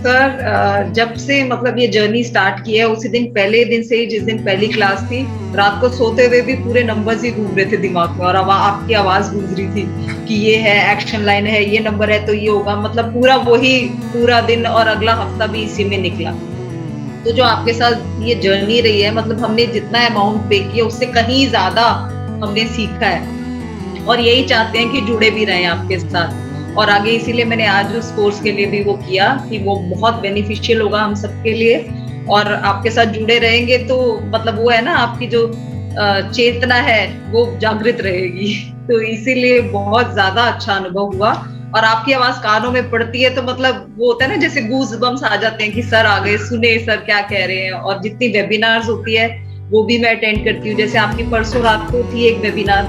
Sir जब से मतलब ये जर्नी स्टार्ट की है उसी दिन, पहले दिन से ही, जिस दिन पहली क्लास थी, रात को सोते हुए भी पूरे नंबर्स ही घूम रहे थे दिमाग में, और अब आपकी आवाज गूंज रही थी कि ये है एक्शन लाइन है, ये नंबर है तो ये होगा, मतलब पूरा वही पूरा दिन और अगला हफ्ता भी इसी में निकला। तो जो आपके साथ ये जर्नी रही है, मतलब हमने जितना अमाउंट पे किया उससे कहीं ज्यादा हमने सीखा है, और यही चाहते हैं कि जुड़े भी रहें आपके साथ और आगे। इसीलिए मैंने आज उस कोर्स के लिए भी वो किया कि वो बहुत बेनिफिशियल होगा हम सबके लिए, और आपके साथ जुड़े रहेंगे तो मतलब वो है ना, आपकी जो चेतना है वो जागृत रहेगी। तो इसीलिए बहुत ज्यादा अच्छा अनुभव हुआ, और आपकी आवाज कानों में पड़ती है तो मतलब वो होता है ना, जैसे गूज बम्स आ जाते हैं कि सर आ गए, सुने सर क्या कह रहे हैं। और जितनी वेबिनार्स होती है वो भी मैं अटेंड करती हूँ, जैसे आपकी परसों रात को थी एक वेबिनार,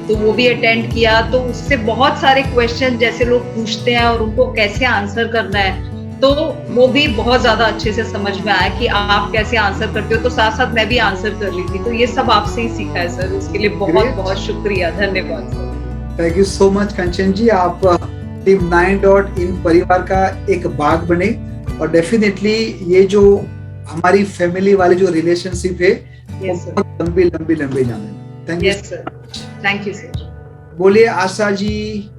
तो वो भी अटेंड किया। तो उससे बहुत सारे क्वेश्चन जैसे लोग पूछते हैं और उनको कैसे आंसर करना है, तो वो भी बहुत ज्यादा अच्छे से समझ में आया कि आप कैसे आंसर करते हो। तो साथ साथ मैं भी आंसर कर ली थी, तो ये सब आपसे ही सीखा है सर, उसके लिए बहुत बहुत शुक्रिया, धन्यवाद sir. Thank you so much Kanchan ji, आप टीम 9.in परिवार का एक भाग बने, और डेफिनेटली ये जो हमारी फैमिली वाली जो रिलेशनशिप है वो बहुत लंबी लंबी लंबी जाने। Thank you sir, thank you sir. बोलिए आशा जी।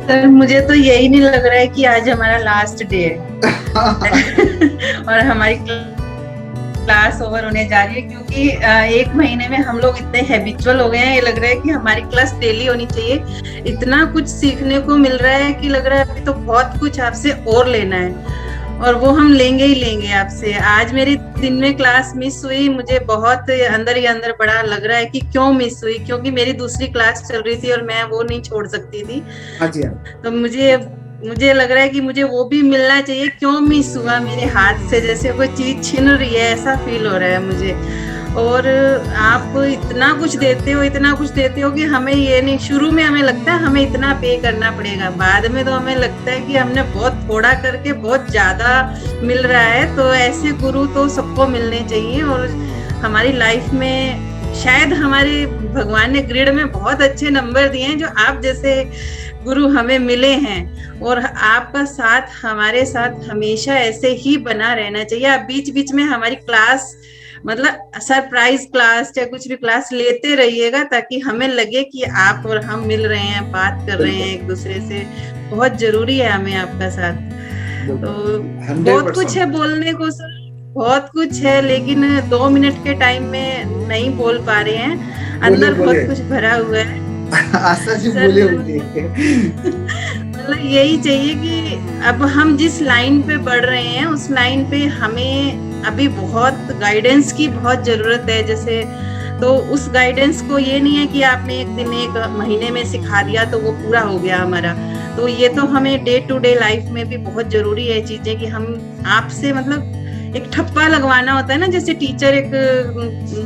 सर मुझे तो यही नहीं लग रहा है कि आज हमारा लास्ट डे है और हमारी क्लास ओवर होने जा रही है, क्योंकि एक महीने में हम लोग इतने हैबिचुअल हो गए हैं, ये लग रहा है कि हमारी क्लास डेली होनी चाहिए। इतना कुछ सीखने को मिल रहा है कि लग रहा है अभी तो बहुत कुछ आपसे और लेना है, और वो हम लेंगे ही लेंगे आपसे। आज मेरी दिन में क्लास मिस हुई, मुझे बहुत अंदर ही अंदर बड़ा लग रहा है कि क्यों मिस हुई, क्योंकि मेरी दूसरी क्लास चल रही थी और मैं वो नहीं छोड़ सकती थी। तो मुझे लग रहा है कि मुझे वो भी मिलना चाहिए। क्यों मिस हुआ मेरे हाथ से, जैसे कोई चीज छिन रही है, ऐसा फील हो रहा है मुझे। और आप इतना कुछ देते हो, इतना कुछ देते हो कि हमें ये नहीं, शुरू में हमें लगता है हमें इतना पे करना पड़ेगा, बाद में तो हमें लगता है कि हमने बहुत थोड़ा करके बहुत ज्यादा मिल रहा है। तो ऐसे गुरु तो सबको मिलने चाहिए, और हमारी लाइफ में शायद हमारे भगवान ने ग्रिड में बहुत अच्छे नंबर दिए हैं जो आप जैसे गुरु हमें मिले हैं, और आपका साथ हमारे साथ हमेशा ऐसे ही बना रहना चाहिए। आप बीच बीच में हमारी क्लास, मतलब सरप्राइज क्लास चाहे कुछ भी क्लास लेते रहिएगा, ताकि हमें लगे कि आप और हम मिल रहे हैं, बात कर रहे हैं एक दूसरे से। बहुत जरूरी है हमें आपका साथ। तो बहुत कुछ है बोलने को सर, बहुत कुछ है, लेकिन 2 मिनट के टाइम में नहीं बोल पा रहे हैं, अंदर बहुत कुछ भरा हुआ है। आशा जी बोले मतलब यही चाहिए कि अब हम जिस लाइन पे बढ़ रहे हैं उस लाइन पे हमें अभी बहुत गाइडेंस की बहुत जरूरत है। जैसे तो उस गाइडेंस को ये नहीं है कि आपने एक दिन एक महीने में सिखा दिया तो वो पूरा हो गया हमारा। तो ये तो हमें डे टू डे लाइफ में भी बहुत जरूरी है चीजें, कि हम आपसे मतलब एक ठप्पा लगवाना होता है ना, जैसे टीचर एक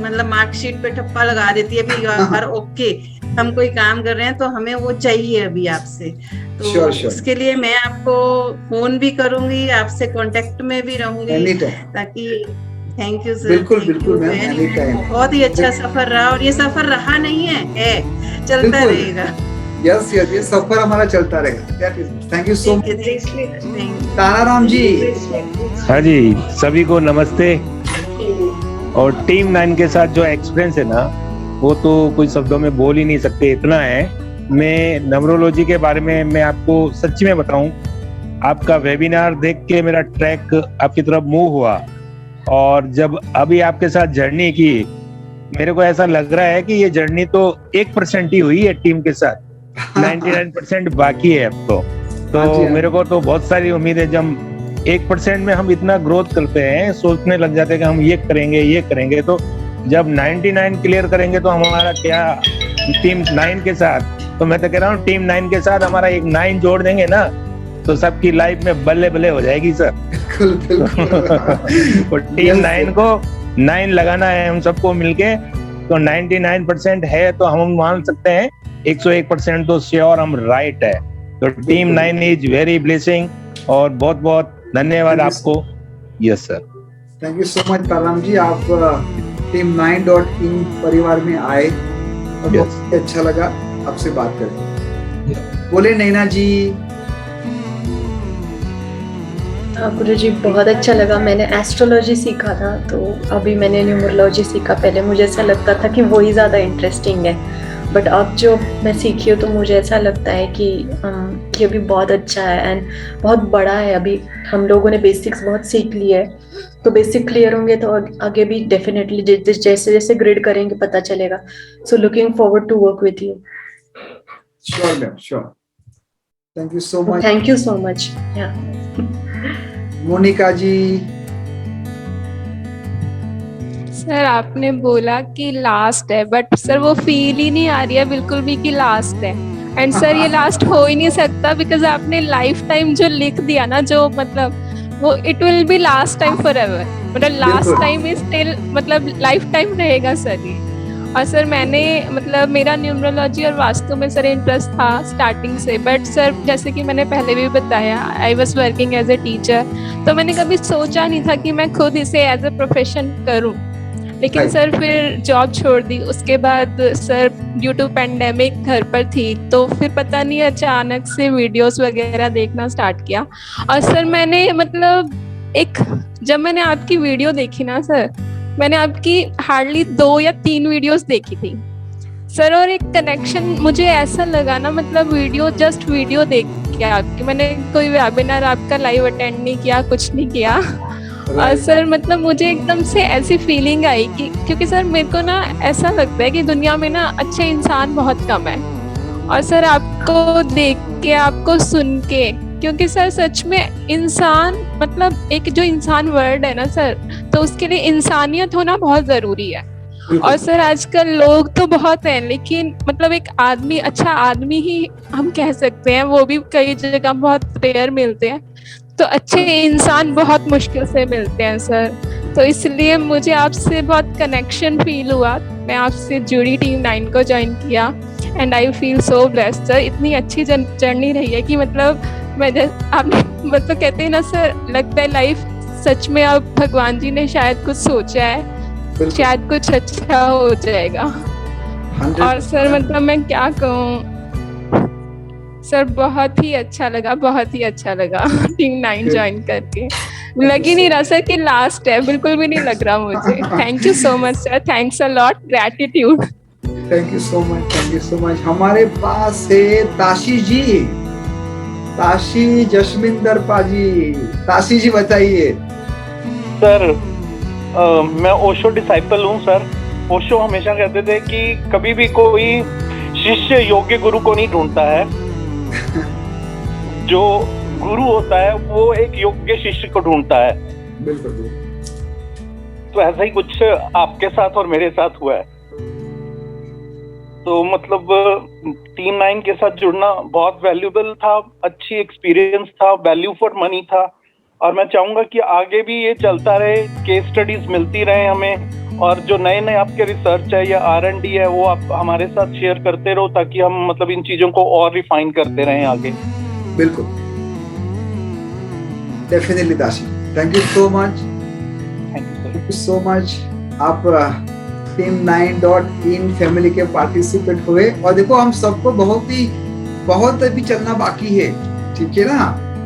मतलब मार्कशीट पे ठप्पा लगा देती है भी यार ओके हम कोई काम कर रहे हैं, तो हमें वो चाहिए अभी आपसे। तो उसके लिए मैं आपको फोन भी करूंगी, आपसे कांटेक्ट में भी रहूंगी, ताकि थैंक यू सर। बिल्कुल बिल्कुल मैम, बहुत ही अच्छा सफर रहा, और ये सफर रहा नहीं है चलता रहेगा। यस यस, ये सफर हमारा चलता रहेगा। Thank you so much Tararam ji. हाँ जी, सभी को नमस्ते। और टीम 9 के साथ जो एक्सपीरियंस है ना, वो तो कुछ शब्दों में बोल ही नहीं सकते, इतना है। मैं न्यूमरोलॉजी के बारे में मैं आपको सच्ची में बताऊं, आपका वेबिनार देख के मेरा ट्रैक आपकी तरफ मूव हुआ, और जब अभी आपके साथ जर्नी की, मेरे को ऐसा लग रहा है कि ये जर्नी तो 1% ही हुई है टीम के साथ, 99% बाकी है अब तो मेरे को तो बहुत सारी उम्मीद है। जब 1% में हम इतना ग्रोथ करते हैं, सोचने लग जाते हैं कि हम ये करेंगे, तो जब 99 क्लियर करेंगे तो हमारा क्या टीम 9 के साथ, तो मैं तो कह रहा हूँ टीम 9 के साथ हमारा एक 9 जोड़ देंगे ना, तो सबकी लाइफ में बल्ले बल्ले हो जाएगी सर। और टीम 9 को 9 लगाना है हम सबको मिलके, तो 99% है तो हम मान सकते हैं 101% तो श्योर हम राइट है। तो टीम 9 इज वेरी ब्लेसिंग, और बहुत बहुत धन्यवाद आपको। Yes sir, thank you so much Taram ji, आप टीम 9.in परिवार में आए और बहुत अच्छा लगा आपसे बात करके। बोले नैना जी। गुरु जी बहुत अच्छा लगा। मैंने एस्ट्रोलॉजी सीखा था, तो अभी मैंने न्यूमरोलॉजी सीखा। पहले मुझे ऐसा लगता था कि वही ज़्यादा इंटरेस्टिंग है, बट अब जो मैं सीखी हूँ तो मुझे ऐसा लगता है कि ये भी बहुत अच्छा है एंड बहुत बड़ा है। अभी हम लोगों ने बेसिक्स बहुत सीख ली है, तो बेसिक क्लियर होंगे तो आगे भी डेफिनेटली जैसे जैसे ग्रिड करेंगे पता चलेगा। So looking forward to work with you. Sure ma'am, sure. Thank you so much. Thank you so much. Monika ji. Sir आपने बोला कि लास्ट है, बट सर वो फील ही नहीं आ रही है बिल्कुल भी कि लास्ट है। एंड सर ये लास्ट हो ही नहीं सकता, बिकॉज आपने लाइफ टाइम जो लिख दिया ना, जो मतलब वो it will be last time for ever, मतलब लास्ट टाइम इज स्टिल मतलब लाइफ टाइम रहेगा सर ये। और सर मैंने मतलब मेरा न्यूमरोलॉजी और वास्तु में सर इंटरेस्ट था स्टार्टिंग से, बट सर जैसे कि मैंने पहले भी बताया I was working as a teacher, तो मैंने कभी सोचा नहीं था कि मैं खुद इसे एज ए प्रोफेशन करूं। लेकिन सर फिर जॉब छोड़ दी, उसके बाद सर ड्यू टू पेंडेमिक घर पर थी, तो फिर पता नहीं अचानक से वीडियोस वगैरह देखना स्टार्ट किया। और सर मैंने मतलब जब मैंने आपकी वीडियो देखी ना सर, मैंने आपकी हार्डली 2 या 3 वीडियोस देखी थी सर, और एक कनेक्शन मुझे ऐसा लगा ना, मतलब जस्ट वीडियो देख के आपकी, मैंने कोई वेबिनार आपका लाइव अटेंड नहीं किया, कुछ नहीं किया। और सर मतलब मुझे एकदम से ऐसी फीलिंग आई कि क्योंकि सर मेरे को ना ऐसा लगता है कि दुनिया में ना अच्छे इंसान बहुत कम है, और सर आपको देख के, आपको सुन के, क्योंकि सर सच में इंसान मतलब एक जो इंसान वर्ड है ना सर, तो उसके लिए इंसानियत होना बहुत जरूरी है। और सर आजकल लोग तो बहुत हैं, लेकिन मतलब एक आदमी, अच्छा आदमी ही हम कह सकते हैं, वो भी कई जगह बहुत रेयर मिलते हैं, तो अच्छे इंसान बहुत मुश्किल से मिलते हैं सर। तो इसलिए मुझे आपसे बहुत कनेक्शन फील हुआ, मैं आपसे जुड़ी, टीम 9 को ज्वाइन किया, and I feel so blessed sir. इतनी अच्छी जर्नी रही है कि मतलब आप मतलब कहते हैं ना सर, लगता है लाइफ सच में अब भगवान जी ने शायद कुछ सोचा है, शायद कुछ अच्छा हो जाएगा। और सर मतलब मैं क्या कहूँ सर, बहुत ही अच्छा लगा, बहुत ही अच्छा लगा टीम 9 ज्वाइन करके। लग ही नहीं रहा सर कि लास्ट है, बिल्कुल भी नहीं लग रहा मुझे। Thank you so much sir, thanks a lot, gratitude. Thank you so much, thank you so much. हमारे पास है ताशी जी, ताशी जशमिंदर पाजी। ताशी जी बताइए। सर मैं ओशो डिसाइपल हूँ सर। ओशो हमेशा कहते थे कि कभी भी कोई शिष्य योग्य गुरु को नहीं ढूंढता है, जो गुरु होता है वो एक योग्य शिष्य को ढूंढता है। बिल्कुल। तो ऐसा ही कुछ आपके साथ और मेरे साथ हुआ है। तो मतलब टीम 9 के साथ जुड़ना बहुत वैल्यूएबल था, अच्छी एक्सपीरियंस था, वैल्यू फॉर मनी था, और मैं चाहूंगा कि आगे भी ये चलता रहे, केस स्टडीज मिलती रहे हमें, और जो नए नए आपके रिसर्च है या R&D है वो आप हमारे साथ शेयर करते रहो, ताकि हम मतलब इन चीजों को और रिफाइन करते रहें आगे। बिल्कुल, definitely Tashi, thank you so much, thank you so much. आप टीम 9.in फैमिली के पार्टिसिपेट हुए, और देखो हम सबको बहुत अभी चलना बाकी है, ठीक है ना?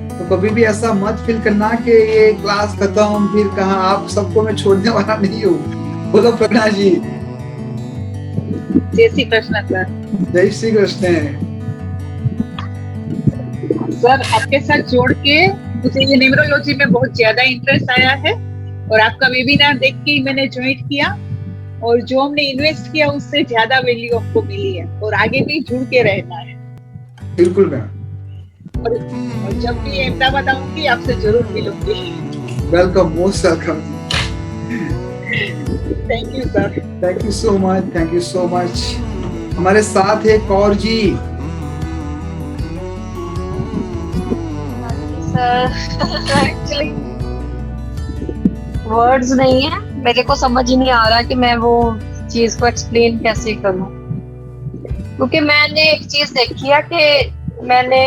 तो कभी भी ऐसा मत फील करना कि ये क्लास खत्म, फिर कहाँ, आप सबको मैं छोड़ने वाला नहीं हूँ। बोलो प्रज्ञा जी। जय श्री कृष्ण सर। जय श्री कृष्ण। सर आपके साथ जोड़ के मुझे ये न्यूमरोलॉजी में बहुत ज्यादा इंटरेस्ट आया है, और आपका वेबिनार देख के मैंने ज्वाइन किया, और जो हमने इन्वेस्ट किया उससे ज्यादा वैल्यू हमको मिली है, और आगे भी जुड़ के रहना है। बिल्कुल मैम। और जब भी अहमदाबाद आऊंगी आपसे जरूर मिलूंगी। Welcome, most welcome. Thank you sir. Thank you so much, thank you so much. हमारे साथ है कौर जी। एक्चुअली वर्ड्स नहीं है, मेरे को समझ ही नहीं आ रहा कि मैं वो चीज को एक्सप्लेन कैसे करूं, क्योंकि मैंने एक चीज देखी है कि मैंने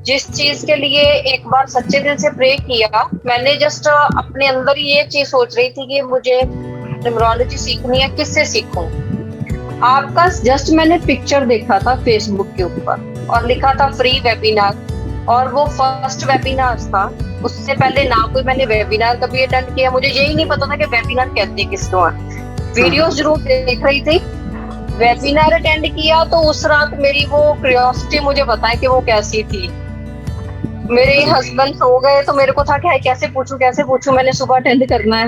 जिस चीज के लिए एक बार सच्चे दिल से प्रे किया, मैंने जस्ट अपने अंदर ये चीज सोच रही थी कि मुझे न्यूमरोलॉजी सीखनी है, किससे सीखूं। आपका जस्ट मैंने पिक्चर देखा था फेसबुक के ऊपर, और लिखा था फ्री वेबिनार, और वो फर्स्ट वेबिनार था। उससे पहले ना कोई मैंने वेबिनार कभी अटेंड किया, मुझे यही नहीं पता था कि वेबिनार कहते हैं किसको है। वीडियोस जरूर देख रही थी, वेबिनार अटेंड किया तो उस रात मेरी वो क्यूरियोसिटी मुझे बताए कि वो कैसी थी। मेरे हस्बैंड सो गए तो मेरे को था कि कैसे पूछूं, मैंने सुबह अटेंड करना है।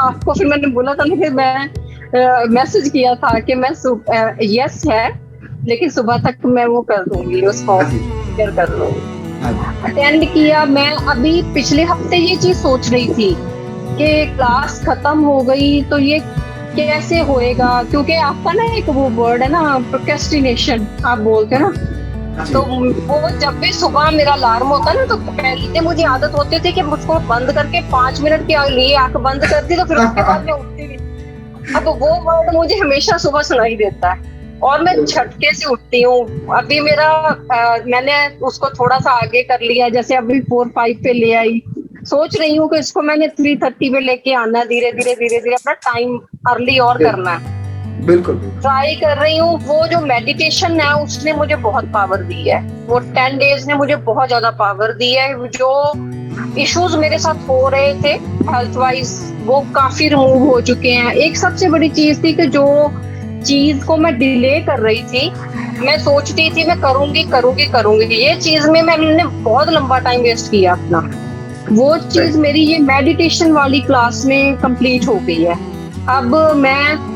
आपको फिर मैंने बोला था ना कि मैं मैसेज किया था कि मैं यस है, लेकिन सुबह तक मैं वो कर दूंगी, उसको शेयर कर लूंगी। अटेंड किया। मैं अभी पिछले हफ्ते ये चीज सोच रही थी कि क्लास खत्म हो गई तो ये कैसे होएगा, क्योंकि आपका ना एक वो वर्ड है ना प्रोक्रेस्टिनेशन, आप बोलते हैं ना, तो वो जब भी सुबह मेरा अलार्म होता है ना तो पहले मुझे आदत होती थी कि मुझको बंद करके 5 मिनट के लिए आंख बंद करती तो फिर उसके बाद मैं उठती नहीं। अब वो वर्ड मुझे हमेशा सुबह सुनाई देता है और मैं झटके से उठती हूँ। अभी मेरा मैंने उसको थोड़ा सा आगे कर लिया, जैसे अभी 4-5 पे ले आई। सोच रही हूँ कि इसको मैंने 3:30 पे लेके आना, धीरे धीरे अपना टाइम अर्ली और करना है। बिल्कुल ट्राई कर रही हूँ। वो जो मेडिटेशन है उसने मुझे बहुत पावर दी है, वो 10 डेज ने मुझे बहुत ज्यादा पावर दी है। जो इश्यूज मेरे साथ हो रहे थे हेल्थ वाइज वो काफी रिमूव हो चुके हैं। एक सबसे बड़ी चीज थी कि जो चीज को मैं डिले कर रही थी, मैं सोचती थी मैं करूंगी, ये चीज में मैंने बहुत लंबा टाइम वेस्ट किया अपना। वो चीज मेरी ये मेडिटेशन वाली क्लास में कंप्लीट हो गई है। अब मैं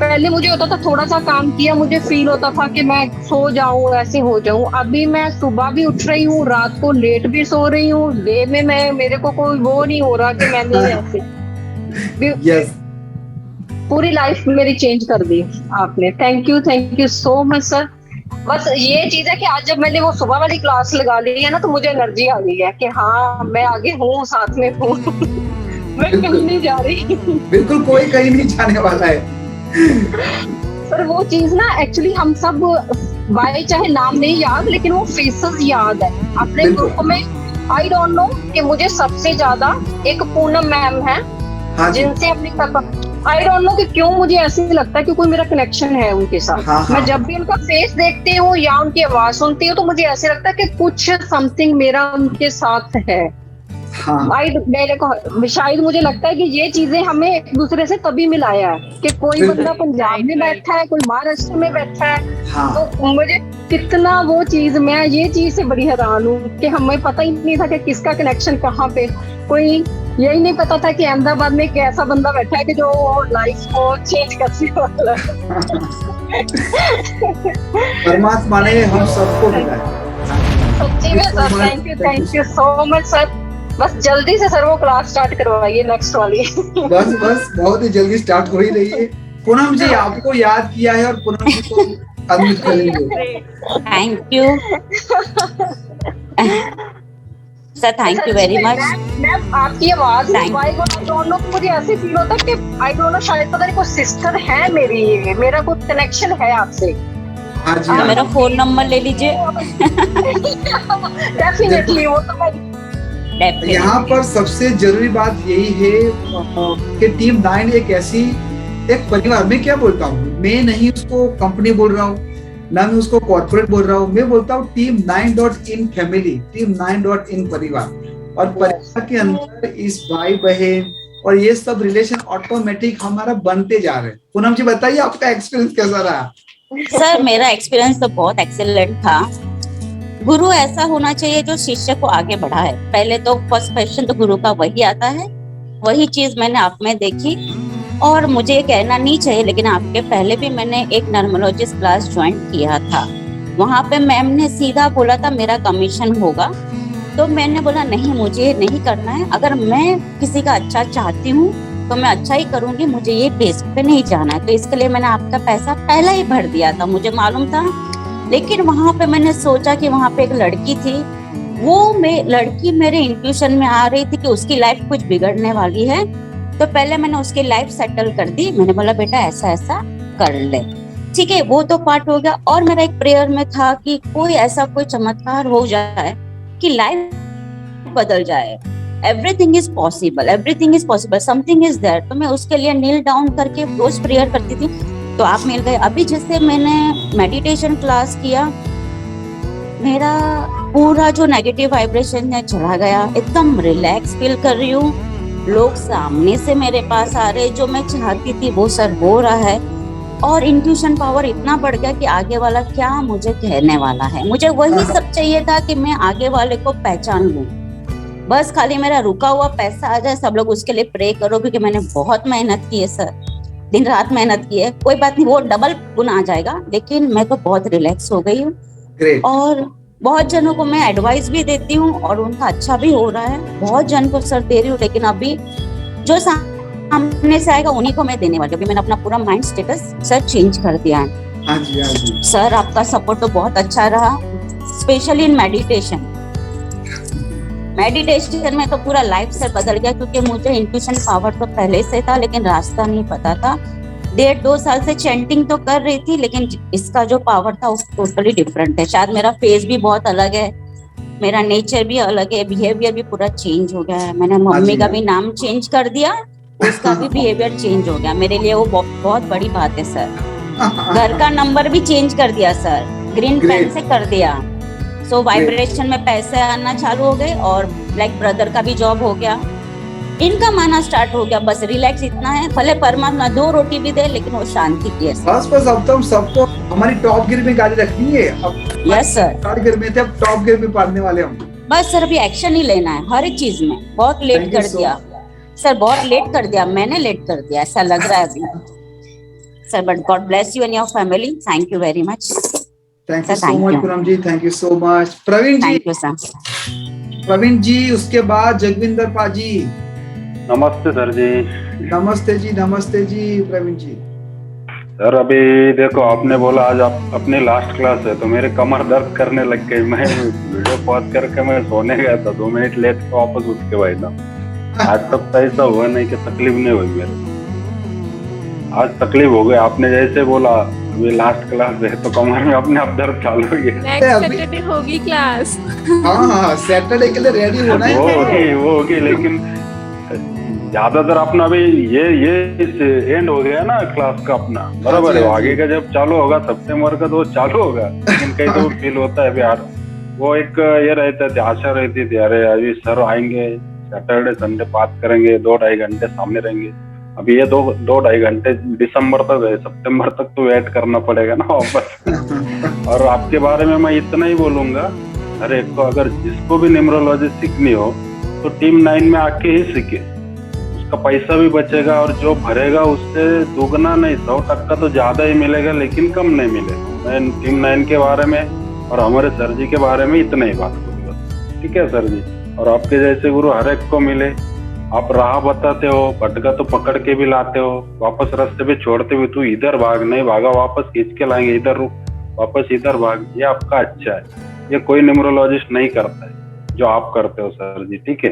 पहले मुझे होता था थोड़ा सा काम किया मुझे फील होता था कि मैं सो जाऊं, ऐसे हो जाऊं। अभी मैं सुबह भी उठ रही हूँ, रात को लेट भी सो रही हूँ, डे में मैं मेरे को कोई वो नहीं हो रहा कि मैंने ऐसे यस पूरी लाइफ मेरी चेंज कर दी आपने। Thank you so much sir. बस ये चीज है कि आज जब मैंने वो सुबह वाली क्लास लगा ली है ना तो मुझे एनर्जी आ गई है कि हाँ मैं आगे हूँ, साथ में हूँ। मैं कहीं नहीं जा रही। बिल्कुल कोई कहीं नहीं जाने वाला है। पर वो चीज ना एक्चुअली हम सब बाय चाहे नाम नहीं याद, लेकिन वो फेसेस याद है अपने ग्रुप में। आई डोंट नो कि मुझे सबसे ज्यादा एक पूनम मैम है जिनसे अपनी आई डोंट नो कि क्यों मुझे ऐसे लगता है कि कोई मेरा कनेक्शन है उनके साथ। मैं जब भी उनका फेस देखती हूँ या उनकी आवाज सुनती हूँ तो मुझे ऐसे लगता है कि कुछ समथिंग मेरा उनके साथ है। मेरे को शायद मुझे लगता है कि ये चीजें हमें एक दूसरे से तभी मिलाया है कि कोई बंदा पंजाब में बैठा है, कोई महाराष्ट्र में बैठा है। तो मुझे कितना वो चीज, मैं ये चीज से बड़ी हैरान हूँ कि हमें पता ही नहीं था कि किसका कनेक्शन कहाँ पे। कोई यही नहीं पता था कि अहमदाबाद में एक ऐसा बंदा बैठा है कि जो लाइफ को चेंज करने वाला है। परमात्मा ने हम सबको मिलाया। सच्ची में sir thank you so much sir. बस जल्दी से सर वो क्लास स्टार्ट करवाइए नेक्स्ट वाली। बस बहुत ही जल्दी स्टार्ट हो ही रही है। पूनम जी आपको याद किया है और पूनम जी को अनम्यूट करेंगे। Thank you sir, thank you very much. Ma'am आपकी आवाज दोनों मुझे ऐसे फील होता है कि आई डोंट नो, शायद पता नहीं कोई सिस्टर है मेरी, मेरा कोई कनेक्शन है आपसे। मेरा फोन नंबर ले लीजिए। डेफिनेटली वो तो मैं यहाँ पर सबसे जरूरी बात यही है कि टीम 9 एक ऐसी एक परिवार, मैं क्या बोलता हूँ, मैं नहीं उसको कंपनी बोल रहा हूँ, ना मैं उसको कॉर्पोरेट बोल रहा हूँ, मैं बोलता हूँ team 9.in family, team 9.in परिवार। और परिवार के अंदर इस भाई बहन और ये सब रिलेशन ऑटोमेटिक हमारा बनते जा रहे हैं। पूनम जी बताइए आपका एक्सपीरियंस कैसा रहा? सर मेरा एक्सपीरियंस तो बहुत एक्सीलेंट था। गुरु ऐसा होना चाहिए जो शिष्य को आगे बढ़ाए। पहले तो फर्स्ट क्वेश्चन तो गुरु का वही आता है, वही चीज मैंने आप में देखी। और मुझे ये कहना नहीं चाहिए लेकिन आपके पहले भी मैंने एक नर्मोलॉजिस्ट क्लास ज्वाइन किया था। वहाँ पे मैम ने सीधा बोला था मेरा कमीशन होगा, तो मैंने बोला नहीं मुझे नहीं करना है। अगर मैं किसी का अच्छा चाहती हूँ तो मैं अच्छा ही करूंगी, मुझे ये बेस पे नहीं जाना है। तो इसके लिए मैंने आपका पैसा पहले ही भर दिया था, मुझे मालूम था। लेकिन वहाँ पे मैंने सोचा कि वहाँ पे एक लड़की थी, वो लड़की मेरे इंट्यूशन में आ रही थी कि उसकी लाइफ कुछ बिगड़ने वाली है। तो पहले मैंने उसकी लाइफ सेटल कर दी। मैंने बोला बेटा ऐसा ऐसा कर ले, ठीक है, वो तो पार्ट हो गया। और मेरा एक प्रेयर में था कि कोई ऐसा कोई चमत्कार हो जाए कि लाइफ बदल जाए। Everything is possible, something is there. तो मैं उसके लिए नील डाउन करके रोज प्रेयर करती थी। तो आप मिल गए। अभी जैसे मैंने मेडिटेशन क्लास किया मेरा पूरा जो नेगेटिव वाइब्रेशन है चला गया, एकदम रिलैक्स फील कर रही हूँ। लोग सामने से मेरे पास आ रहे, जो मैं चाहती थी वो सर हो रहा है। और इंट्यूशन पावर इतना बढ़ गया कि आगे वाला क्या मुझे कहने वाला है, मुझे वही सब चाहिए था कि मैं आगे वाले को पहचान लूं। बस खाली मेरा रुका हुआ पैसा आ जाए, सब लोग उसके लिए प्रे करो, क्योंकि मैंने बहुत मेहनत की है सर, दिन रात मेहनत की है। कोई बात नहीं, वो डबल गुना आ जाएगा, लेकिन मैं तो बहुत रिलैक्स हो गई हूँ। और बहुत जनों को मैं एडवाइस भी देती हूँ और उनका अच्छा भी हो रहा है। बहुत जन को सर दे रही हूँ, लेकिन अभी जो सामने से आएगा उन्हीं को मैं देने वाली हूँ। मैंने अपना पूरा माइंड स्टेटस सर चेंज कर दिया है। हाँ जी, हाँ जी। सर आपका सपोर्ट तो बहुत अच्छा रहा, स्पेशली इन मेडिटेशन में तो पूरा लाइफ से बदल गया, क्योंकि मुझे इंट्यूशन पावर तो पहले से था, लेकिन रास्ता नहीं पता था। 1.5-2 साल से चैंटिंग तो कर रही थी, लेकिन इसका जो पावर था वो टोटली डिफरेंट है। शायद मेरा फेस भी बहुत अलग है, मेरा नेचर भी अलग है, बिहेवियर भी पूरा चेंज हो गया है। मैंने मम्मी का भी नाम चेंज कर दिया, उसका भी बिहेवियर चेंज हो गया। मेरे लिए वो बहुत बड़ी बात है सर। घर का नंबर भी चेंज कर दिया सर, ग्रीन पेन से कर दिया। सो वाइब्रेशन में पैसे आना चालू हो गए, और लाइक ब्रदर का भी जॉब हो गया, इनकम आना स्टार्ट हो गया। बस रिलैक्स इतना है, भले परमात्मा 2 रोटी भी दे, लेकिन वो शांति की है। बस अब तो सबको हमारी टॉप गियर में गाड़ी रखनी है। अब यस सर, थर्ड गियर में थे, अब टॉप गियर में पाड़ने वाले हम। बस सर अभी एक्शन ही लेना है हर एक चीज में। बहुत लेट कर दिया सर, बहुत लेट कर दिया, मैंने लेट कर दिया ऐसा लग रहा है अभी sir. But god bless you and your family, thank you very much. Thank you so much Poonam ji, thank you so much. Praveen ji, thank you sir. Praveen ji, उसके बाद जगविंदर पाजी। नमस्ते सर जी। नमस्ते जी, नमस्ते जी प्रवीण जी। सर अभी देखो, आपने बोला आज आप अपनी लास्ट क्लास है, तो मेरे कमर दर्द करने लग गई। मैं वीडियो पॉज करके मैं सोने गया था, 2 मिनट लेट के वापस उठ के बैठा। आज तक तो ऐसा हुआ नहीं कि तकलीफ नहीं हुई मेरे, आज तकलीफ हो गई। आपने जैसे बोला अभी लास्ट क्लास है, तो कमर में अपने आप दर्द चालू हो गया। नेक्स्ट सैटरडे होगी क्लास। हाँ, सैटरडे के लिए रेडी होना है। वो होगी, लेकिन ज्यादातर अपना अभी ये एंड हो गया ना क्लास का अपना, बराबर है। आगे का जब चालू होगा सितंबर का, तो चालू होगा, लेकिन कहीं तो फील होता है यार, वो एक ये रहता है, आशा रहती थी अरे अभी सर आएंगे, सैटरडे संडे बात करेंगे, 2-2.5 घंटे सामने रहेंगे। अभी ये 2-2.5 घंटे दिसंबर तक है, सितंबर तक तो वेट करना पड़ेगा ना वापस। और आपके बारे में मैं इतना ही बोलूंगा, हर एक को अगर जिसको भी न्यूमरोलॉजी सीखनी हो तो टीम 9 में आके ही सीखे, उसका पैसा भी बचेगा और जो भरेगा उससे दुगना नहीं 100% तो ज्यादा ही मिलेगा, लेकिन कम नहीं मिलेगा। मैं टीम 9 के बारे में और हमारे सर जी के बारे में इतना ही बात करूंगा, ठीक है सर जी। और आपके जैसे गुरु हर एक को मिले, आप राह बताते हो, भटका तो पकड़ के भी लाते हो, वापस रास्ते पे छोड़ते हुए तू इधर भाग, नहीं भागा वापस खींच के लाएंगे, इधर रुक वापस इधर भाग, ये आपका अच्छा है। ये कोई न्यूमरोलॉजिस्ट नहीं करता है जो आप करते हो सर जी, ठीक है।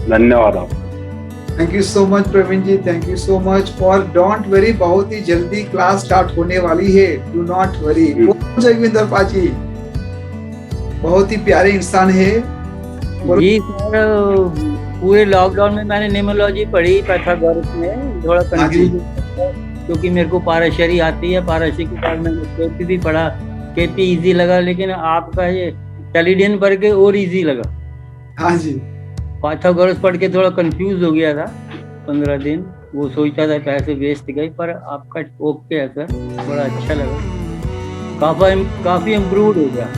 धन्यवाद आपका। Thank you so much Praveen ji, thank you so much. और डोंट वरी, बहुत ही जल्दी क्लास स्टार्ट होने वाली है, डू नॉट वरी। जगविंदर पाजी बहुत ही प्यारे इंसान है जी सर। पूरे लॉकडाउन में मैंने न्यूमरोलॉजी पढ़ी पाइथागोरस में, थोड़ा कंफ्यूज क्योंकि मेरे को पाराशरी आती है, पाराशरी के बाद मैंने केपी भी पढ़ा, केपी इजी लगा, लेकिन आपका ये कैलिडियन पढ़ के और इजी लगा। हाँ जी, पाइथागोरस पढ़ के थोड़ा कंफ्यूज हो गया था 15 दिन, वो सोचता था पैसे वेस्ट गए, पर आपका ओके है सर, बड़ा अच्छा लगा, काफी इम्प्रूव हो गया।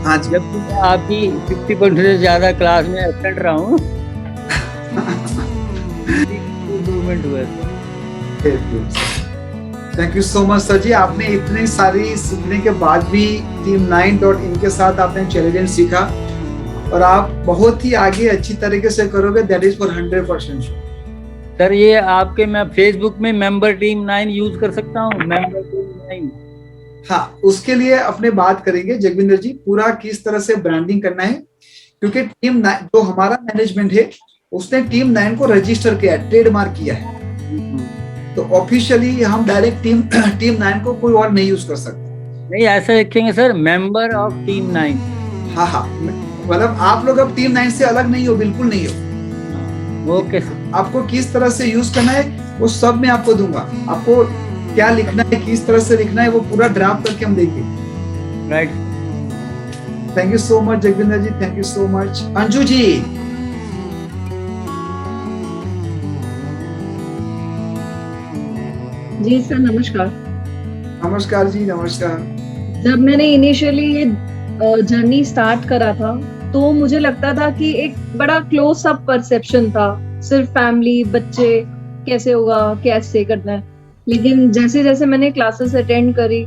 हाँ जी, जब मैं आपकी 50% से ज्यादा क्लास में अटेंड रहा हूँ, इम्प्रूवमेंट हुआ है। Thank you so much sir ji. आपने इतनी सारी सीखने के बाद भी टीम 9.in के साथ आपने चैलेंज सीखा और आप बहुत ही आगे अच्छी तरीके से करोगे, that is for 100% sure. Sir ये आपके मैं फेसबुक में मेंबर टीम 9 यूज कर सकता हूँ, मेंबर टीम 9? हाँ, उसके लिए अपने बात करेंगे जगविंदर जी, पूरा किस तरह से ब्रांडिंग करना है, क्योंकि टीम 9 जो हमारा मैनेजमेंट है उसने टीम 9 को रजिस्टर किया है, ट्रेडमार्क किया है, तो ऑफिशियली हम डायरेक्ट टीम 9 को कोई और नहीं यूज कर सकता। नहीं, ऐसा लिखेंगे सर, मेंबर ऑफ टीम 9। हाँ हाँ, मतलब आप लोग अब टीम 9 से अलग नहीं हो, बिल्कुल नहीं हो। Okay sir. आपको किस तरह से यूज करना है वो सब मैं आपको दूंगा, आपको क्या लिखना है, किस तरह से लिखना है, वो पूरा ड्राफ्ट करके हम देंगे। Right. Thank you so much Jagvinder ji, thank you so much. Anju ji. जी सर, नमस्कार। नमस्कार जी, नमस्कार। जब मैंने इनिशियली ये जर्नी स्टार्ट करा था तो मुझे लगता था कि एक बड़ा क्लोज अप परसेप्शन था, सिर्फ फैमिली, बच्चे, कैसे होगा, कैसे करना है। लेकिन जैसे जैसे मैंने क्लासेस अटेंड करी,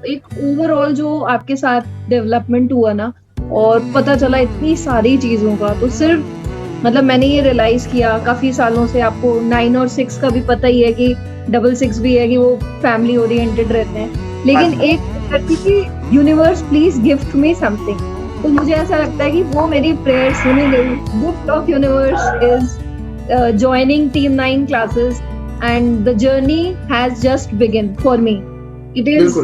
एक ओवरऑल जो आपके साथ डेवलपमेंट हुआ ना, और पता चला इतनी सारी चीजों का, तो सिर्फ मतलब मैंने ये रियलाइज किया काफी सालों से, आपको 9 और 6 का भी पता ही है कि 6 भी है कि वो फैमिली ओरिएंटेड रहते हैं, लेकिन एक करती कि universe please gift me something. तो मुझे ऐसा लगता है कि वो मेरी प्रेयर सुनी गई। Gift of universe is joining Team 9 classes and the journey has just begun for me. It is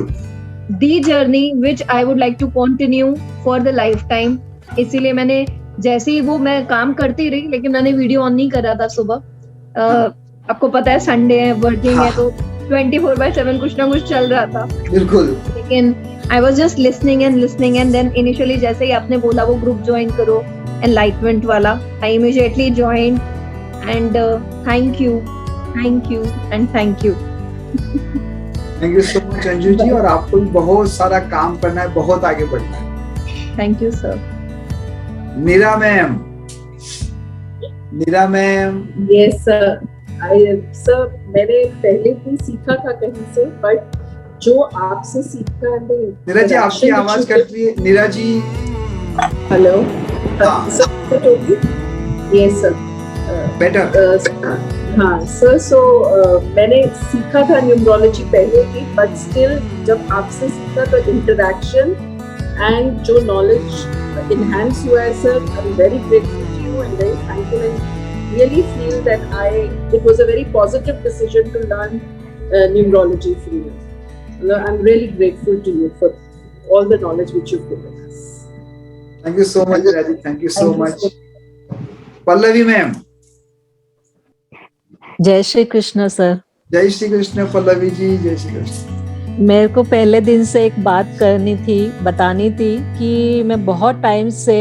the journey which I would like to continue for the lifetime. इसीलिए मैंने जैसे ही वो मैं काम करती रही, लेकिन मैंने वीडियो ऑन नहीं करा था सुबह। आपको पता है संडे है, वर्किंग है, तो 24/7 कुछ ना कुछ चल रहा था। बिल्कुल। लेकिन I was just listening and then initially जैसे ही आपने बोला वो ग्रुप ज्वाइन करो एनलाइटमेंट वाला, I immediately joined and thank you and thank you. Thank you so much Anju ji, और आपको भी बहुत सारा काम करना है, बहुत आगे बढ़ना है। Thank you sir. Neera ma'am. Neera ma'am. Yes sir. Sir मैंने पहले भी सीखा था कहीं से, बट जो आपसे सीखा है। नीरा जी आपकी आवाज कट रही है। नीरा जी। हेलो। Yes sir. बेटर। हाँ सर, सो मैंने सीखा था न्यूमरोलॉजी पहले भी, बट स्टिल जब आपसे सीखा तो इंटरेक्शन एंड जो नॉलेज इनहैंस हुआ है sir, I am very grateful to you and very thankful and really feel that it was a very positive decision to learn numerology from you. I am really grateful to you for all the knowledge which you've given us. Thank you so much, Raji. Thank you so much. Pallavi ma'am. जय Shri Krishna sir. जय श्री कृष्ण पल्लवी जी, जय श्री कृष्ण। मेरे को पहले दिन से एक बात करनी थी, बतानी थी कि मैं बहुत टाइम से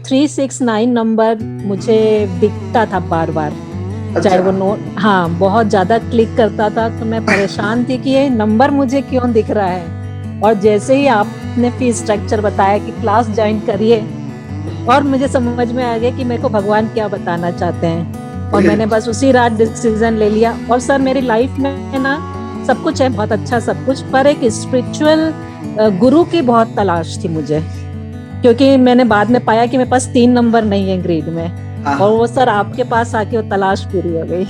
369 नंबर मुझे दिखता था बार बार। अच्छा। चाहे वो नोट, हाँ, बहुत ज्यादा क्लिक करता था, तो मैं परेशान थी कि ये नंबर मुझे क्यों दिख रहा है। और जैसे ही आपने फीस स्ट्रक्चर बताया कि क्लास ज्वाइन करिए, और मुझे समझ में आ गया कि मेरे को भगवान क्या बताना चाहते हैं, और मैंने बस उसी रात डिसीजन ले लिया। और सर मेरी लाइफ में ना सब कुछ है, बहुत अच्छा सब कुछ, पर एक स्पिरिचुअल गुरु की बहुत तलाश थी मुझे, क्योंकि मैंने बाद में पाया कि मेरे पास 3 नंबर नहीं है ग्रेड में, और वो सर आपके पास आके वो तलाश पूरी हो गई।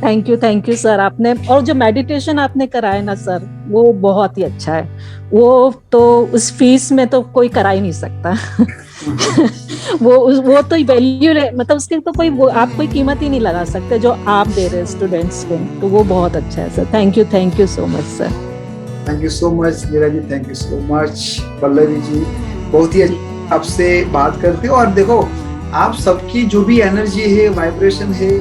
Thank you sir. आपने, और जो मेडिटेशन आपने कराया ना सर, वो बहुत ही अच्छा है। वो तो उस फीस में तो कोई करा ही नहीं सकता। वो तो वैल्यू, मतलब उसकी तो कोई, आप कोई कीमत ही नहीं लगा सकते जो आप दे रहे हैं स्टूडेंट्स को, तो वो बहुत अच्छा है sir. Thank you so much sir. Thank you so much Neera ji, thank you so much Pallavi ji. बहुत ही आपसे बात करते हो, और देखो आप सबकी जो भी एनर्जी है, वाइब्रेशन है,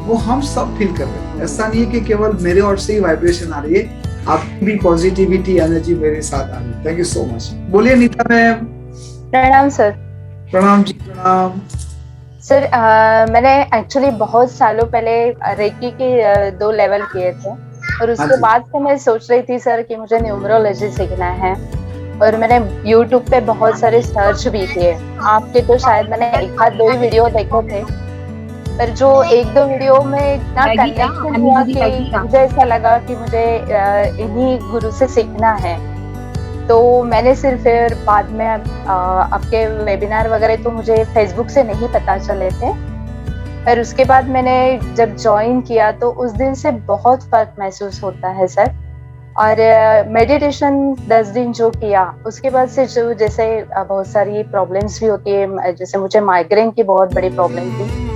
वो हम सब फील कर रहे हैं। ऐसा नहीं है कि केवल मेरे ओर से ही वाइब्रेशन आ रही है, आपकी भी पॉजिटिविटी एनर्जी मेरे साथ आ रही है। Thank you so much. बोलिए नीता मैम। प्रणाम सर। प्रणाम जी, प्रणाम सर। मैंने एक्चुअली बहुत सालों पहले रेकी के 2 लेवल किए थे, और उसके बाद से मैं सोच रही थी सर कि मुझे न्यूमरोलॉजी सीखना है, और मैंने YouTube पे बहुत सारे सर्च भी किए। आपके तो शायद मैंने 1-2 ही वीडियो देखे थे, पर जो 1-2 वीडियो में इतना कनेक्शन हुआ कि मुझे ऐसा लगा कि मुझे इन्हीं गुरु से सीखना है। तो मैंने सिर्फ फिर बाद में आपके वेबिनार वगैरह तो मुझे फेसबुक से नहीं पता चले थे, पर उसके बाद मैंने जब ज्वाइन किया तो उस दिन से बहुत फर्क महसूस होता है सर। और मेडिटेशन 10 दिन जो किया, उसके बाद से जो जैसे बहुत सारी प्रॉब्लम्स भी होती है, जैसे मुझे माइग्रेन की बहुत बड़ी प्रॉब्लम थी,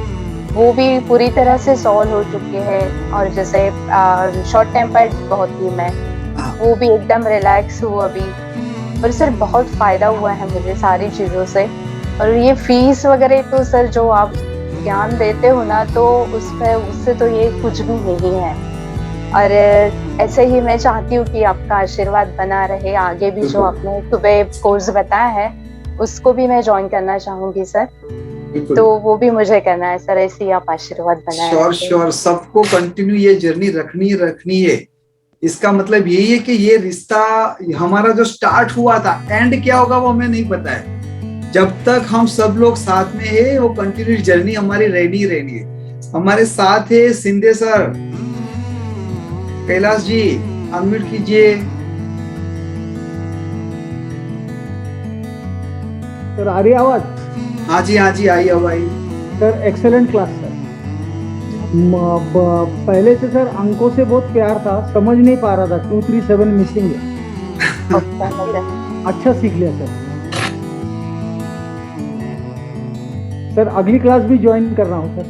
वो भी पूरी तरह से सॉल्व हो चुकी है। और जैसे शॉर्ट टेम्पर्ड बहुत थी मैं, वो भी एकदम रिलैक्स हूँ अभी। और सर बहुत फायदा हुआ है मुझे सारी चीज़ों से। और ये फीस वगैरह तो सर जो आप ज्ञान देते हो ना, तो उससे तो ये कुछ भी नहीं है। और ऐसे ही मैं चाहती हूँ कि आपका आशीर्वाद बना रहे आगे भी। जो आपने सुबह कोर्स बताया है, उसको भी मैं ज्वाइन करना चाहूंगी सर। तो वो भी मुझे करना है सर, ऐसे ही आप आशीर्वाद बनाए। श्योर सबको कंटिन्यू ये जर्नी रखनी है। इसका मतलब यही है कि ये रिश्ता हमारा जो स्टार्ट हुआ था, एंड क्या होगा वो हमें नहीं पता है। जब तक हम सब लोग साथ में है, वो कंटिन्यू जर्नी हमारी रहनी है। हमारे साथ है सिंधे सर। कैलाश जी अनम्यूट कीजिए। सर आ रही आवाज? हाँ जी आई आवाज। Sir excellent class sir. पहले से सर अंकों से बहुत प्यार था, समझ नहीं पा रहा था 237 मिसिंग है। अच्छा सीख लिया सर। सर अगली क्लास भी ज्वाइन कर रहा हूँ सर।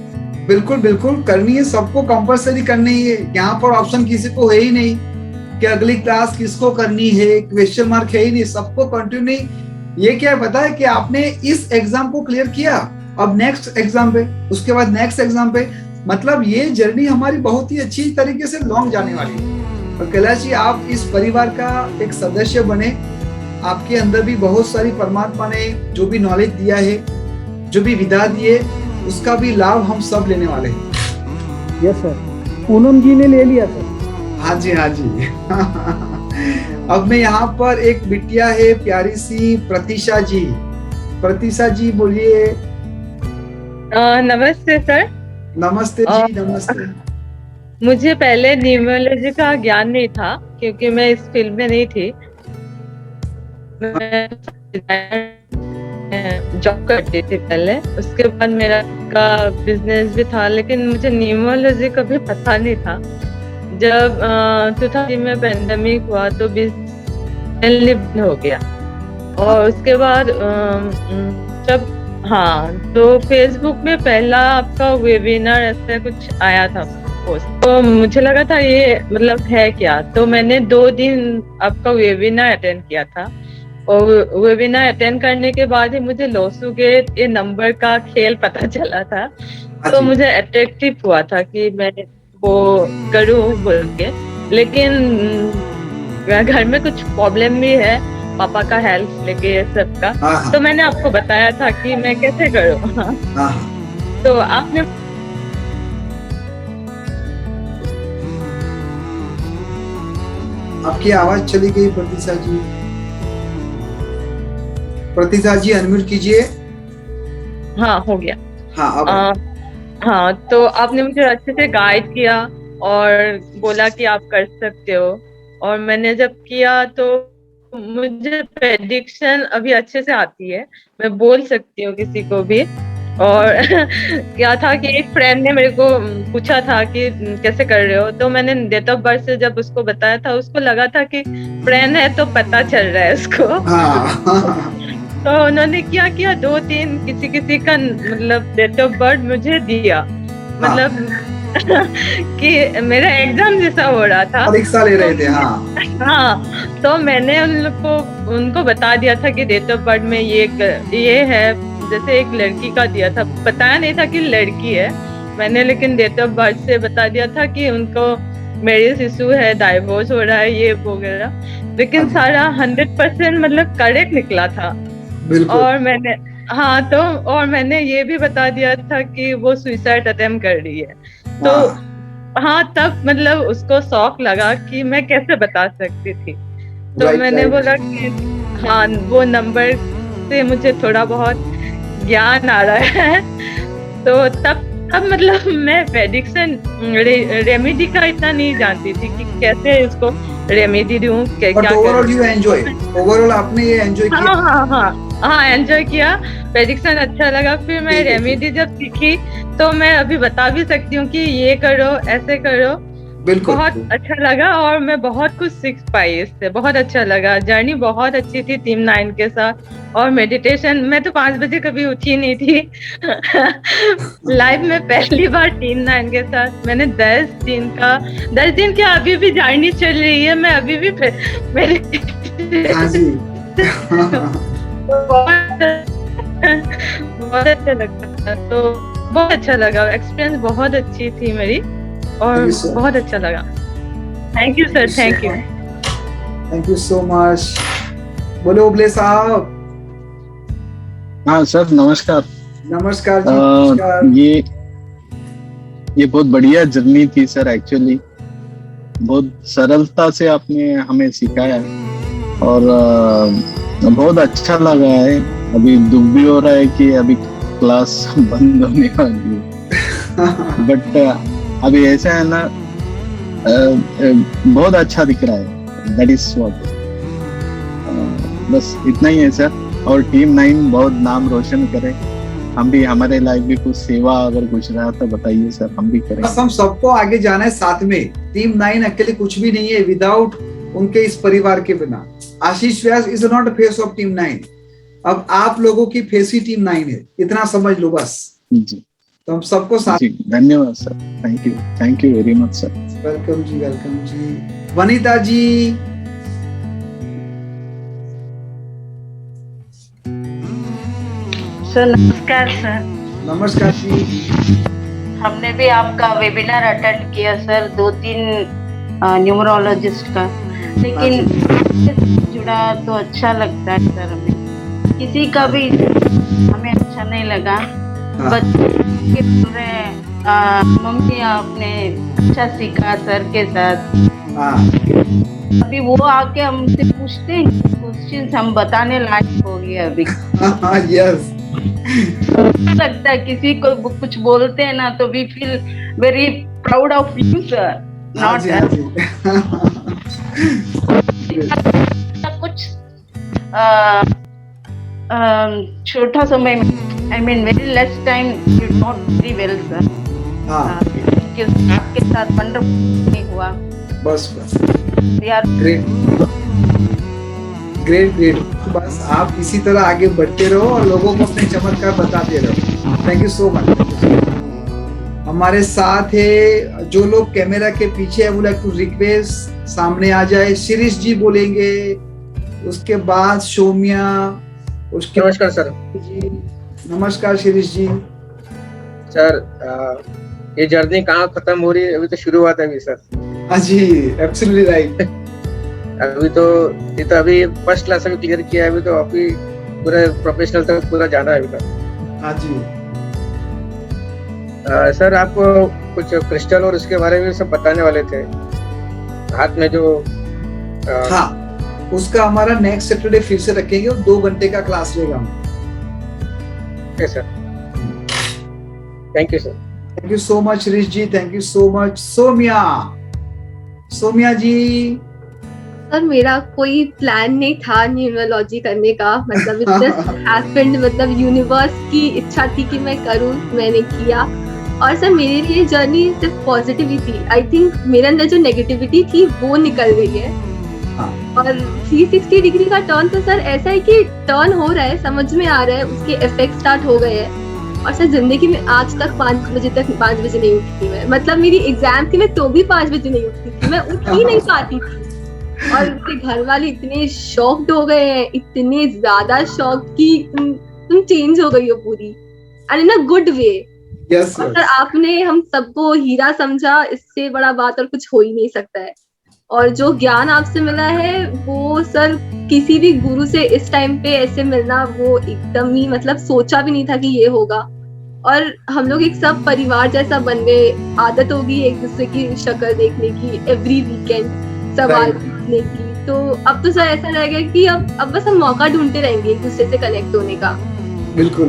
बिल्कुल करनी है, सबको कंपलसरी करनी है। यहाँ पर ऑप्शन किसी को है ही नहीं कि अगली क्लास किसको करनी है, क्वेश्चन मार्क है ही नहीं, सबको कंटिन्यू। ये क्या है पता है कि आपने इस एग्जाम को क्लियर किया, अब नेक्स्ट एग्जाम पे, उसके बाद नेक्स्ट एग्जाम पे, मतलब ये जर्नी हमारी बहुत ही अच्छी तरीके से लॉन्ग जाने वाली है। और कैलाश जी आप इस परिवार का एक सदस्य बने, आपके अंदर भी बहुत सारी परमात्मा ने जो भी नॉलेज दिया है, जो भी विधा दी है, उसका भी लाभ हम सब लेने वाले हैं। यस सर, पूनम जी ने ले लिया सर। हाँ जी अब मैं यहाँ पर एक बिटिया है प्यारी सी प्रतीशा जी बोलिए। नमस्ते सर। नमस्ते जी नमस्ते। मुझे पहले न्यूमरोलॉजी का ज्ञान नहीं था क्योंकि मैं इस फील्ड में नहीं थी। मैं जॉब करती थी पहले, उसके बाद मेरा का बिजनेस भी था, लेकिन मुझे न्यूमरोलॉजी कभी पता नहीं था। जब 2000 में पेंडेमिक हुआ तो बिजनेस बंद हो गया, और उसके बाद जब तो फेसबुक में पहला आपका वेबिनार ऐसा कुछ आया था पोस्ट, तो मुझे लगा था ये मतलब है क्या, तो मैंने 2 दिन आपका वेबिनार अटेंड किया था। और वेबिनार अटेंड करने के बाद ही मुझे लोसू गेट ये नंबर का खेल पता चला था, तो मुझे अट्रैक्टिव हुआ था कि मैं वो करूं बोल के। लेकिन घर में कुछ प्रॉब्लम भी है, पापा का हेल्थ लेके सब का, तो मैंने आपको बताया था कि मैं कैसे करूं। तो आपने आपकी आवाज चली गई प्रतीशा जी अनम्यूट कीजिए। हाँ हो गया। हाँ तो आपने मुझे अच्छे से गाइड किया और बोला कि आप कर सकते हो, और मैंने जब किया तो मुझे प्रेडिक्शन अभी अच्छे से आती है, मैं बोल सकती हूँ किसी को भी। और क्या था कि एक फ्रेंड ने मेरे को पूछा था कि कैसे कर रहे हो, तो मैंने डेट ऑफ बर्थ से जब उसको बताया था, उसको लगा था कि फ्रेंड है तो पता चल रहा है उसको। तो उन्होंने क्या किया, 2-3 किसी का मतलब डेट ऑफ बर्थ मुझे दिया, मतलब कि मेरा एग्जाम जैसा हो रहा था, परीक्षा ले रहे थे। हाँ, तो मैंने उनको बता दिया था कि डेट ऑफ बर्थ में ये है, जैसे एक लड़की का दिया था, बताया नहीं था कि लड़की है मैंने, लेकिन डेट ऑफ बर्थ से बता दिया था कि उनको मैरिज इशू है, डाइवोर्स हो रहा है, ये वगैरह। लेकिन सारा 100% मतलब करेक्ट निकला था। और मैंने ये भी बता दिया था कि वो सुसाइड अटेम्प्ट कर रही है। तो तब मतलब उसको शौक लगा कि मैं कैसे बता सकती थी। तो मैंने बोला कि वो नंबर से मुझे थोड़ा बहुत ज्ञान आ रहा है। तो तब मतलब मैं प्रेडिक्शन रेमेडी का इतना नहीं जानती थी कि कैसे उसको रेमेडी दूं, क्या ओवरऑल आपने ये एंजॉय किया? हाँ एंजॉय किया, प्रेडिक्शन अच्छा लगा। फिर मैं रेमेडी जब सीखी तो मैं अभी बता भी सकती हूँ कि ये करो, ऐसे करो। बहुत अच्छा लगा और मैं बहुत कुछ सीख पाई इससे, बहुत अच्छा लगा। जर्नी बहुत अच्छी थी टीम 9 के साथ। और मेडिटेशन, मैं तो 5 बजे कभी उठी नहीं थी। लाइफ में पहली बार टीम 9 के साथ मैंने 10 दिन क्या अभी भी जर्नी चल रही है, मैं अभी भी बहुत अच्छा लगता, तो बहुत अच्छा लगा। एक्सपीरियंस बहुत अच्छी थी मेरी और बहुत अच्छा लगा। Thank you sir, thank you so much. बोलो उबले साहब। हाँ सर, नमस्कार। नमस्कार जी। नमस्कार। ये बहुत बढ़िया जर्नी थी सर। एक्चुअली बहुत सरलता से आपने हमें सिखाया और बहुत अच्छा लगा है। अभी दुख भी हो रहा है कि अभी क्लास बंद होने वाली है बट अभी ऐसा है ना, बहुत अच्छा दिख रहा है। That is what. बस इतना ही है सर। और टीम 9 बहुत नाम रोशन करे। हम भी, हमारे लाइफ भी कुछ सेवा अगर कुछ रहा तो बताइए सर, हम भी करें। बस हम सबको आगे जाना है साथ में। टीम 9 अकेले कुछ भी नहीं है विदाउट उनके इस परिवार के बिना। Ashish Vyas is not a face of team 9। अब आप लोगों की फेस ही टीम 9 है, इतना समझ लो बस जी। तो हम सबको साथ। जी धन्यवाद sir. Thank you very much sir. Welcome जी, वेलकम जी। वनिता जी। सर नमस्कार सर। नमस्कार जी। हमने भी आपका वेबिनार अटेंड किया सर, 2-3 न्यूमरोलॉजिस्ट का, लेकिन जुड़ा तो अच्छा लगता है सर। हमें किसी का भी हमें अच्छा नहीं लगा। बच्चे के पूरे मम्मी आपने अच्छा सीखा सर के साथ। अभी वो आके हमसे पूछते हैं क्वेश्चंस, हम बताने लायक हो गए अभी। यस। लगता है किसी को कुछ बोलते हैं ना तो we feel very proud of you sir. Not कुछ छोटा समय में, I mean very less time, you not very well sir. आपके साथ वंडरफुल नहीं हुआ। बस we are great great great. बस आप इसी तरह आगे बढ़ते रहो और लोगों को अपने चमत्कार बताते रहो। Thank you so much. हमारे साथ है जो लोग कैमरा के पीछे है, वो लाइक टू रिक्वेस्ट सामने आ जाए। शिरीष जी बोलेंगे, उसके बाद सौम्या, उसके नमस्कार सर। नमस्कार शिरीष जी। सर ये जर्नी कहाँ खत्म हो रही है, अभी तो शुरू हुआ था अभी सर। हाँ जी, एब्सोल्युटली राइट। अभी तो ये तो अभी फर्स्ट क्लास में क्लियर किया है, अभी तो अभी पूरा प्रोफेशनल तक पूरा जाना है अभी तक। हाँ जी। सर आपको कुछ क्रिस्टल और उसके बारे में सब बताने वाले थे, हाथ में जो हाँ, उसका हमारा नेक्स्ट सैटरडे फिर से रखेंगे और 2 घंटे का क्लास लेगा। Okay sir, thank you sir. Thank you so much Shirish ji, thank you so much. Saumya ji. Sir मेरा कोई प्लान नहीं था न्यूमरोलॉजी करने का, मतलब इट जस्ट हैपेंड, मतलब यूनिवर्स की इच्छा थी कि मैं करूं, मैंने किया। और सर मेरे लिए जर्नी सिर्फ पॉजिटिव ही थी। आई थिंक मेरे अंदर जो नेगेटिविटी थी वो निकल गई है। और 360 डिग्री का टर्न तो सर ऐसा है कि टर्न हो रहा है, समझ में आ रहा है, उसके इफेक्ट स्टार्ट हो गए हैं। और सर जिंदगी में आज तक 5 बजे नहीं उठती मैं, मतलब मेरी एग्जाम थी मैं तो भी 5 बजे नहीं उठती थी, मैं उठ ही नहीं पाती थी। और मेरे घर वाले इतने शॉक्ड हो गए हैं, इतने ज्यादा शॉक कि तुम चेंज हो गई हो पूरी, and in a good way. yes, और सर आपने हम सबको हीरा समझा, इससे बड़ा बात और कुछ हो ही नहीं सकता है। और जो ज्ञान आपसे मिला है वो सर किसी भी गुरु से इस टाइम पे ऐसे मिलना, वो एकदम ही मतलब सोचा भी नहीं था कि ये होगा। और हम लोग एक सब परिवार जैसा बन गए, आदत होगी एक दूसरे की शक्ल देखने की, एवरी वीकेंड सवाल पूछने की। तो अब तो सर ऐसा रहेगा कि अब बस हम मौका ढूंढते रहेंगे एक दूसरे से कनेक्ट होने का। बिल्कुल।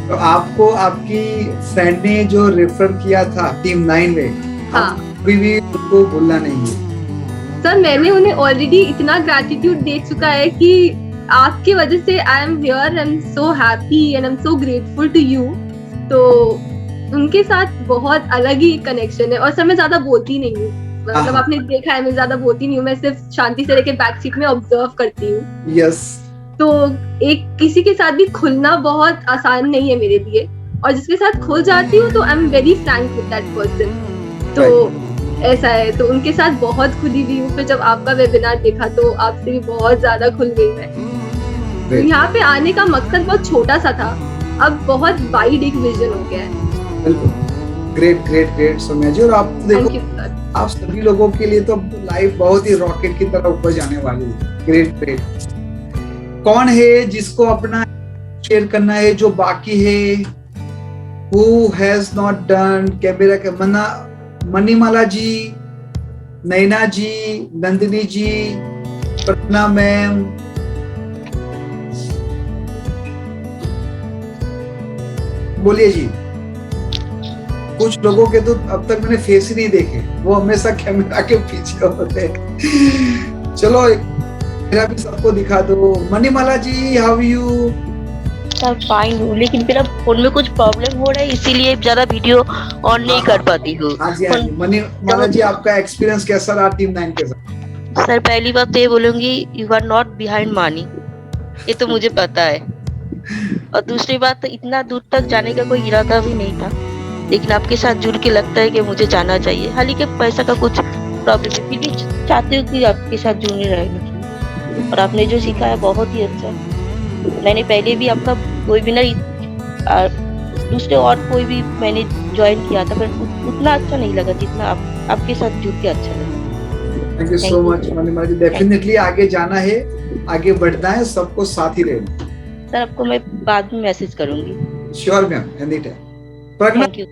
तो आपको आपकी फ्रेंड ने जो रेफर किया था टीम 9 में, हाँ, अभी भी उनको भूलना नहीं है। सर मैंने उन्हें ऑलरेडी इतना ग्रैटिट्यूड दे चुका है कि आपकी वजह से I am here, I am so happy and I am so grateful to you. तो उनके साथ बहुत अलग ही कनेक्शन है। और सर मैं ज्यादा बोलती नहीं हूँ, मतलब आपने देखा है मैं ज्यादा बोलती नहीं हूँ, मैं सिर्फ शांति से लेके बैक सीट में ऑब्जर्व करती हूँ। यस। तो एक किसी के साथ भी खुलना बहुत आसान नहीं है मेरे लिए, और जिसके साथ खुल जाती हूँ तो आई am very Frank with that person. तो ऐसा है, तो उनके साथ बहुत खुली हुई हूँ। फिर जब आपका वेबिनार देखा तो आपसे भी बहुत ज्यादा खुल गई मैं। तो यहाँ पे आने का मकसद बहुत छोटा सा था, अब बहुत वाइड एक विजन हो गया है। बिल्कुल, ग्रेट ग्रेट ग्रेट सोम्या जी। और आप देखो, आप सभी लोगों के लिए तो लाइफ बहुत ही रॉकेट की तरह ऊपर जाने वाली है। Great great. कौन है जिसको अपना शेयर करना है जो बाकी है? Who has not done? Camera के मनीमाला जी, नैना जी, नंदिनी जी, पटना मैम, बोलिए जी। कुछ लोगों के तो अब तक मैंने फेस ही नहीं देखे, वो हमेशा कैमरा के पीछे होते हैं। चलो मेरा भी सबको दिखा दो। मनीमाला जी, हाउ यू? सर फाइन हूँ, लेकिन मेरा फोन में कुछ प्रॉब्लम हो रहा है, इसीलिए ज्यादा वीडियो ऑन नहीं कर पाती हूँ। हाँ जी, मनीमाला जी, आपका एक्सपीरियंस कैसा रहा टीम 9 के साथ? सर पहली बात तो ये बोलूंगी, यू आर नॉट बिहाइंड मानी, ये तो मुझे पता है। और दूसरी बात, तो इतना दूर तक जाने का कोई इरादा भी नहीं था, लेकिन आपके साथ जुड़ के लगता है कि मुझे जाना चाहिए। हालांकि पैसा का कुछ प्रॉब्लम है, फिर भी चाहती हूँ कि आपके साथ जुड़े रहना। और आपने जो सीखा है बहुत ही अच्छा है। मैंने पहले भी आपका वेबिनार दूसरे और कोई भी मैंने ज्वाइन किया था, पर उतना अच्छा नहीं लगा जितना आपके साथ जुड़ के अच्छा लगा। Thank you so much Manimala ji. Definitely आगे जाना है, आगे बढ़ना है, सबको साथ ही रहना। सर आपको मैं बाद में मैसेज करूंगी। Sure ma'am, any time. Pragya, thank you.